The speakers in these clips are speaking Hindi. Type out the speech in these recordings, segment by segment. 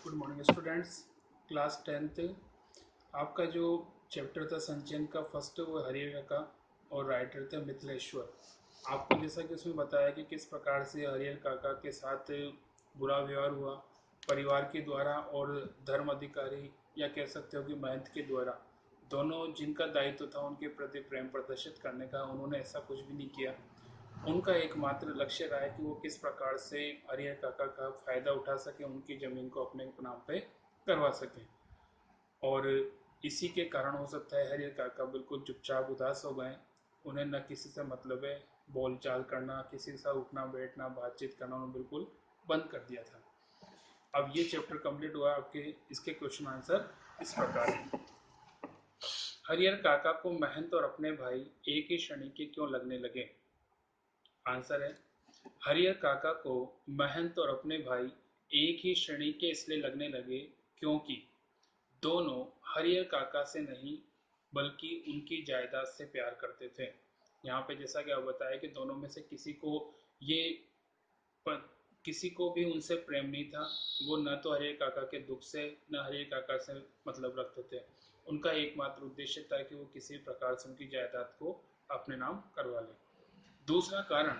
Good morning students. Class 10th आपका जो चैप्टर था संचयन का फर्स्ट वो हरियर का और राइटर थे मिथिलेश्वर। आपको जैसा कि उसमें बताया कि किस प्रकार से हरिहर काका के साथ बुरा व्यवहार हुआ परिवार के द्वारा और धर्म अधिकारी या कह सकते हो कि महंत के द्वारा, दोनों जिनका दायित्व था उनके प्रति प्रेम प्रदर्शित करने का, उन्होंने ऐसा कुछ भी नहीं किया। उनका एकमात्र लक्ष्य रहा है कि वो किस प्रकार से हरिहर काका का फायदा उठा सके, उनकी जमीन को अपने नाम पे करवा सके। और इसी के कारण हो सकता है हरिहर काका बिल्कुल चुपचाप उदास हो गए। उन्हें न किसी से मतलब है, बोलचाल करना, किसी के साथ उठना बैठना बातचीत करना उन्होंने बिल्कुल बंद कर दिया था। अब ये चैप्टर कंप्लीट हुआ। आपके इसके क्वेश्चन आंसर इस प्रकार है। हरिहर काका को महंत और अपने भाई एक ही श्रेणी के क्यों लगने लगे? आंसर है, हरिहर काका को महंत और अपने भाई एक ही श्रेणी के इसलिए लगने लगे क्योंकि दोनों हरिहर काका से नहीं बल्कि उनकी जायदाद से प्यार करते थे। यहाँ पे जैसा कि आप बताया कि दोनों में से ये पर किसी को भी उनसे प्रेम नहीं था। वो न तो हरिहर काका के दुख से न हरिहर काका से मतलब रखते थे। उनका एकमात्र उद्देश्य था कि वो किसी प्रकार से उनकी जायदाद को अपने नाम करवा ले। दूसरा कारण,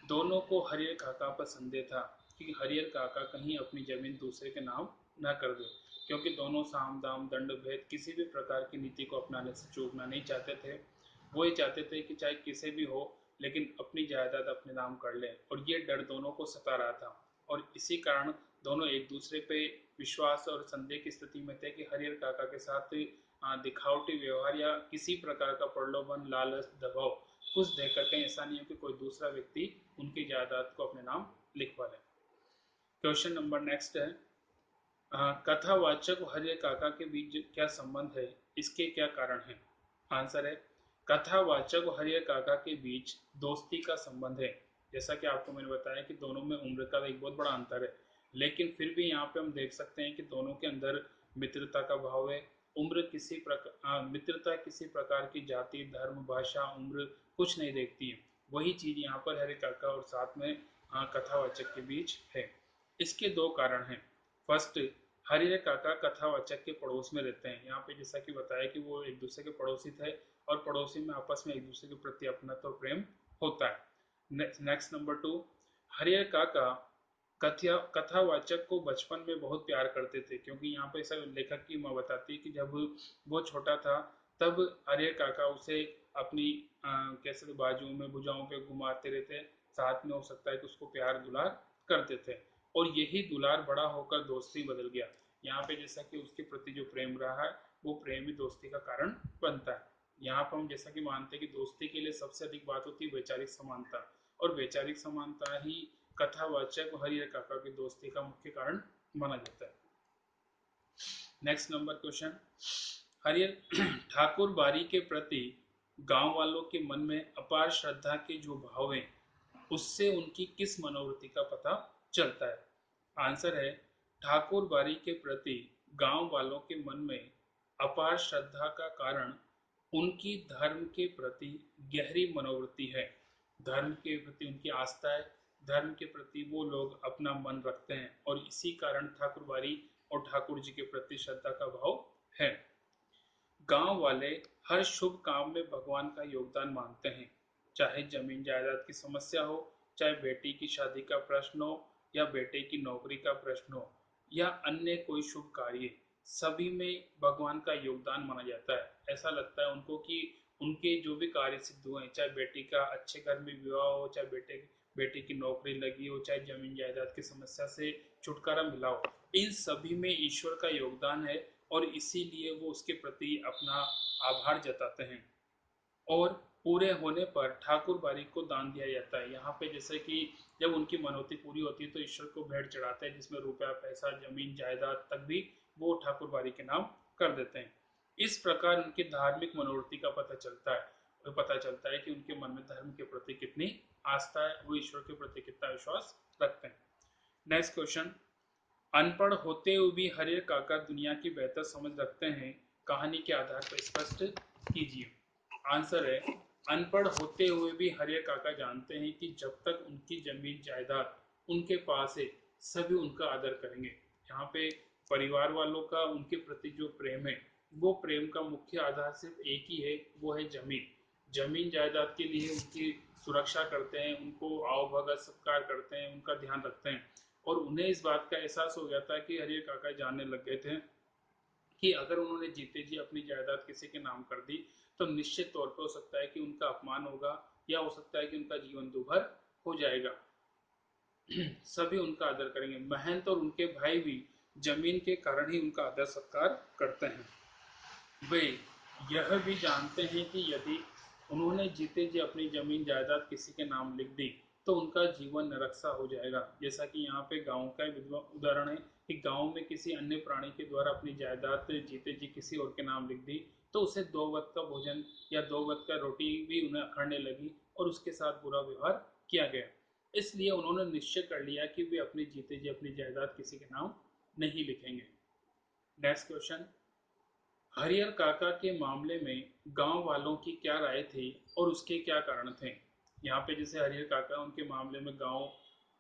दोनों को हरिहर काका पर संदेह था कि हरिहर काका कहीं अपनी जमीन दूसरे के नाम न कर दे, क्योंकि दोनों साम दाम दंड भेद किसी भी प्रकार की नीति को अपनाने से चूकना नहीं चाहते थे। वो ये चाहते थे कि चाहे किसे भी हो लेकिन अपनी जायदाद अपने नाम कर ले, और ये डर दोनों को सता रहा था। और इसी कारण दोनों एक दूसरे पे विश्वास और संदेह की स्थिति में थे कि हरिहर काका के साथ दिखावटी व्यवहार या किसी प्रकार का प्रलोभन, लालच, दबाव कुछ देकर कहीं ऐसा नहीं हो कि कोई दूसरा व्यक्ति उनकी जायदाद को अपने नाम लिखवा ले। क्वेश्चन नंबर नेक्स्ट है, कथावाचक और हरिहर काका के बीच क्या संबंध है, इसके क्या कारण है? आंसर है, कथावाचक और हरिहर काका के बीच दोस्ती का संबंध है। जैसा कि आपको मैंने बताया कि दोनों में उम्र का एक बहुत बड़ा अंतर है, लेकिन फिर भी यहाँ पे हम देख सकते हैं कि दोनों के अंदर मित्रता का भाव है। मित्रता किसी प्रकार की जाति, धर्म, भाषा, उम्र कुछ नहीं देखती है। वही चीज यहाँ पर हरिहर काका और साथ में कथावाचक के बीच है। इसके दो कारण हैं। फर्स्ट, हरिहर काका कथावाचक के पड़ोस में रहते हैं। यहाँ पे जैसा कि बताया कि वो एक दूसरे के पड़ोसी थे और पड़ोसी में आपस में एक दूसरे के प्रति अपनात्व और प्रेम होता है। नेक्स्ट नंबर 2, हरिहर काका कथावाचक को बचपन में बहुत प्यार करते थे, क्योंकि यहाँ पे ऐसा लेखक की माँ बताती है कि जब वो छोटा था तब हरिहर काका उसे अपनी कैसे तो बाजू में भुजाओं पे घुमाते रहते, साथ में हो सकता है कि उसको प्यार दुलार करते थे, और यही दुलार बड़ा होकर दोस्ती बदल गया। यहाँ पे जैसा कि उसके प्रति जो प्रेम रहा है वो प्रेम ही दोस्ती का कारण बनता है। यहाँ पर हम जैसा कि मानते हैं कि दोस्ती के लिए सबसे अधिक बात होती है वैचारिक समानता, और वैचारिक समानता ही कथावाचक हरिहर काका की दोस्ती का मुख्य कारण माना जाता है। Next number question, Harihar Thakur बारी के प्रति गांव वालों के मन में अपार श्रद्धा के जो भाव हैं उससे उनकी किस मनोवृत्ति का पता चलता है? आंसर है, ठाकुर बारी के प्रति गांव वालों के मन में अपार श्रद्धा का कारण उनकी धर्म के प्रति गहरी मनोवृत्ति है। धर्म के प्रति उनकी आस्था है, धर्म के प्रति वो लोग अपना मन रखते हैं, और इसी कारण ठाकुर बारी और ठाकुर जी के प्रति श्रद्धा का भाव है। गांव वाले हर शुभ काम में भगवान का योगदान मानते हैं, चाहे जमीन जायदाद की समस्या हो, चाहे बेटी की शादी का प्रश्न हो, या बेटे की नौकरी का प्रश्न हो, या अन्य कोई शुभ कार्य, सभी में भगवान का योगदान माना जाता है। ऐसा लगता है उनको कि उनके जो भी कार्य सिद्ध हुए, चाहे बेटी का अच्छे घर में विवाह हो, चाहे बेटे की नौकरी लगी हो, चाहे जमीन जायदाद की समस्या से छुटकारा मिला हो, इन सभी में ईश्वर का योगदान है, और इसीलिए वो उसके प्रति अपना आभार जताते हैं। और पूरे होने पर ठाकुर बारी को दान दिया जाता है। यहाँ पे जैसे कि जब उनकी मनोती पूरी होती है तो ईश्वर को भेंट चढ़ाते हैं, जिसमें रुपया, पैसा, जमीन जायदाद तक भी वो ठाकुर बारी के नाम कर देते हैं। इस प्रकार उनकी धार्मिक मनोवृत्ति का पता चलता है, और पता चलता है कि उनके मन में धर्म के प्रति कितनी आस्था है, वो ईश्वर के प्रति कितना विश्वास रखते हैं। नेक्स्ट क्वेश्चन, अनपढ़ होते हुए भी हरिहर काका दुनिया की बेहतर समझ रखते हैं, कहानी के आधार पर स्पष्ट कीजिए। आंसर है, अनपढ़ होते हुए भी हरिहर काका जानते हैं कि जब तक उनकी जमीन जायदाद उनके पास है सभी उनका आदर करेंगे। यहाँ पे परिवार वालों का उनके प्रति जो प्रेम है, वो प्रेम का मुख्य आधार सिर्फ एक ही है, वो है जमीन। जमीन जायदाद के लिए उनकी सुरक्षा करते हैं, उनको आओ भगत सत्कार करते हैं, उनका ध्यान रखते हैं। और उन्हें इस बात का एहसास हो गया था कि हरियर काका जानने लग गए थे कि अगर उन्होंने जीते जी अपनी जायदाद किसी के नाम कर दी तो निश्चित तौर पर हो सकता है कि उनका अपमान होगा, या हो सकता है कि उनका जीवन दुभर हो जाएगा। सभी उनका आदर करेंगे। महंत और उनके भाई भी जमीन के कारण ही उनका आदर सत्कार करते हैं। वे यह भी जानते हैं कि यदि उन्होंने जीते जी अपनी जमीन जायदाद किसी के नाम लिख दी तो उनका जीवन नरक सा हो जाएगा। जैसा कि यहाँ पे गांव का उदाहरण है कि गांव में किसी अन्य प्राणी के द्वारा अपनी जायदाद जीते जी किसी और के नाम लिख दी तो उसे 2 वक्त का भोजन या 2 वक्त का रोटी भी उन्हें अखड़ने लगी और उसके साथ बुरा व्यवहार किया गया। इसलिए उन्होंने निश्चय कर लिया कि वे अपनी जीते जी अपनी जायदाद किसी के नाम नहीं लिखेंगे। नेक्स्ट क्वेश्चन, हरियर काका के मामले में गांव वालों की क्या राय थी और उसके क्या कारण थे। यहाँ पे जैसे हरियर काका, उनके मामले में गांव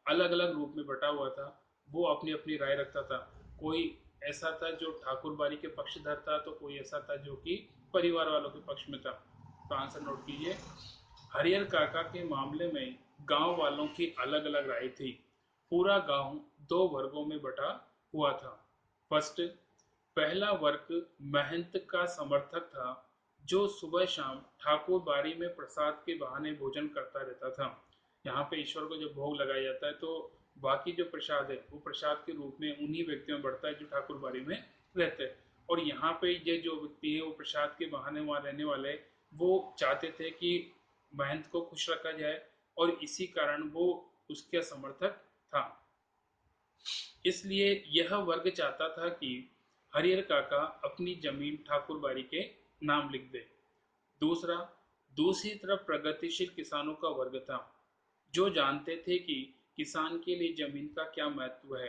अलग अलग रूप में बटा हुआ था, वो अपनी अपनी राय रखता था। कोई ऐसा था जो ठाकुर बाड़ी के पक्षधर था, तो कोई ऐसा था जो कि परिवार वालों के पक्ष में था। तो आंसर नोट कीजिए। हरियर काका के मामले में गांव वालों की अलग अलग राय थी। पूरा गांव 2 वर्गों में बटा हुआ था। फर्स्ट, पहला वर्ग महंत का समर्थक था, जो सुबह शाम ठाकुर बाड़ी में प्रसाद के बहाने भोजन करता रहता था। यहाँ पे ईश्वर को जब भोग लगाया जाता है तो बाकी जो प्रसाद है वो प्रसाद के रूप में उन्हीं व्यक्तियों में बढ़ता है जो ठाकुर बाड़ी में रहते हैं। और यहाँ पे ये जो व्यक्ति है वो प्रसाद के बहाने वहाँ रहने वाले, वो चाहते थे कि महंत को खुश रखा जाए और इसी कारण वो उसके समर्थक था। इसलिए यह वर्ग चाहता था कि हरियर काका अपनी जमीन ठाकुर बाड़ी के नाम लिख दे। दूसरा, दूसरी तरफ प्रगतिशील किसानों का वर्ग था, जो जानते थे कि किसान के लिए जमीन का क्या महत्व है।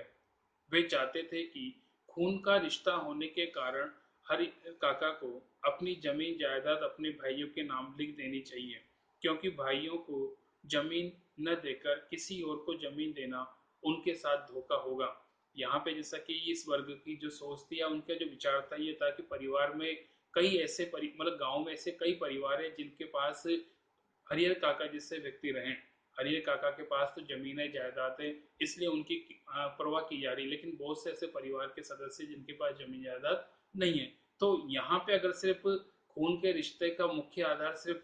वे चाहते थे कि खून का रिश्ता होने के कारण हरि काका को अपनी जमीन जायदाद अपने भाइयों के नाम लिख देनी चाहिए, क्योंकि भाइयों को जमीन न देकर किसी और को जमीन देना उनके साथ धोखा होगा। यहाँ पे जैसा कि इस वर्ग की जो सोच थी या उनका जो विचार था ये था कि परिवार में कई ऐसे मतलब गांव में ऐसे कई परिवार हैं जिनके पास हरियर काका जिससे व्यक्ति रहे। हरियर काका के पास तो जमीन है, जायदाद है, इसलिए उनकी परवाह की जा रही है। लेकिन बहुत से ऐसे परिवार के सदस्य जिनके पास जमीन जायदाद नहीं है। तो यहाँ पे अगर सिर्फ खून के रिश्ते का मुख्य आधार सिर्फ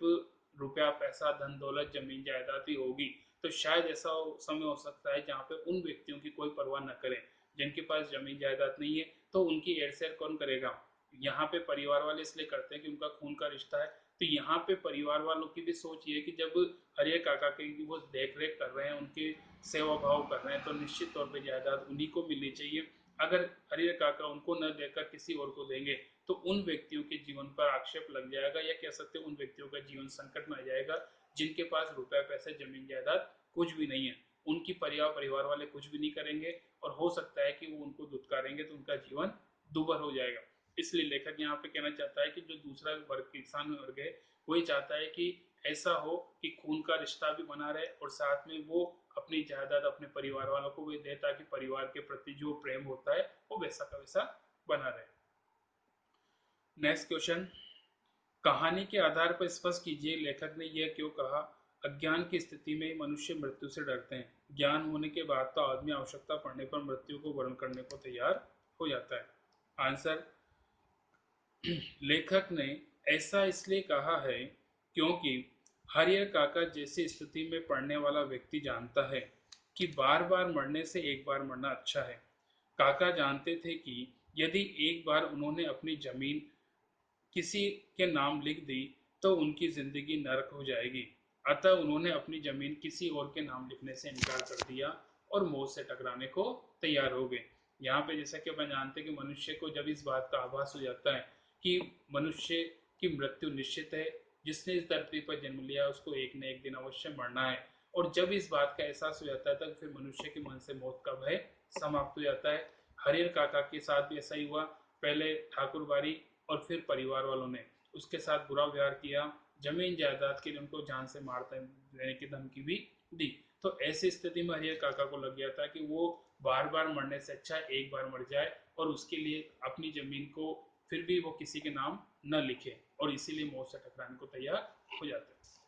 रुपया पैसा धन दौलत जमीन जायदाद ही होगी तो शायद ऐसा समय हो सकता है जहाँ पे उन व्यक्तियों की कोई परवाह न करें जिनके पास जमीन जायदाद नहीं है। तो उनकी एड शेयर कौन करेगा? यहाँ पे परिवार वाले इसलिए करते हैं कि उनका खून का रिश्ता है। तो यहाँ पे परिवार वालों की भी सोच ये है कि जब हरियर काका की वो देख रेख कर रहे हैं, उनके सेवा भाव कर रहे हैं, तो निश्चित तौर पे जायदाद उन्हीं को मिलनी चाहिए। अगर हरियर काका उनको न देकर किसी और को देंगे तो उन व्यक्तियों के जीवन पर आक्षेप लग जाएगा, या कह सकते हैं उन व्यक्तियों का जीवन संकट में आ जाएगा जिनके पास रुपया पैसे जमीन जायदाद कुछ भी नहीं है। उनकी परिवार वाले कुछ भी नहीं करेंगे और हो सकता है कि वो उनको दुत्कारेंगे तो उनका जीवन दुभर हो जाएगा। इसलिए लेखक यहाँ पे कहना चाहता है कि जो दूसरा वर्ग किसान वर्ग है वही चाहता है कि ऐसा हो कि खून का रिश्ता भी बना रहे और साथ में वो अपनी जायदाद अपने परिवार वालों को भी दे ताकि परिवार के प्रति जो प्रेम होता है वो वैसा का वैसा बना रहे। नेक्स्ट क्वेश्चन, कहानी के आधार पर स्पष्ट कीजिए लेखक ने यह क्यों कहा। अज्ञान की स्थिति में मनुष्य मृत्यु से डरते हैं, ज्ञान होने के बाद तो आदमी आवश्यकता पड़ने पर मृत्यु को वर्ण करने को तैयार हो जाता है। आंसर, लेखक ने ऐसा इसलिए कहा है क्योंकि हरियर काका जैसी स्थिति में पड़ने वाला व्यक्ति जानता है कि बार बार मरने से एक बार मरना अच्छा है। काका जानते थे कि यदि एक बार उन्होंने अपनी जमीन किसी के नाम लिख दी तो उनकी जिंदगी नरक हो जाएगी। अतः उन्होंने अपनी जमीन किसी और के नाम लिखने से इनकार कर दिया और मौत से टकराने को तैयार हो गए। यहाँ पे जैसा कि अपन जानते हैं कि मनुष्य को जब इस बात का आभास हो जाता है कि मनुष्य की मृत्यु निश्चित है, जिसने इस धरती पर जन्म लिया उसको एक न एक दिन अवश्य मरना है, और जब इस बात का एहसास हो जाता है तब फिर मनुष्य के मन से मौत का भय समाप्त हो जाता है। हरियर काका के साथ भी ऐसा ही हुआ। पहले ठाकुर बाड़ी और फिर परिवार वालों ने उसके साथ बुरा व्यवहार किया, जमीन जायदाद के लिए उनको जान से मारते रहने की धमकी भी दी। तो ऐसी स्थिति में हरियर काका को लग गया था कि वो बार बार मरने से अच्छा एक बार मर जाए और उसके लिए अपनी जमीन को फिर भी वो किसी के नाम न लिखे और इसीलिए मौत से टकराने को तैयार हो जाते हैं।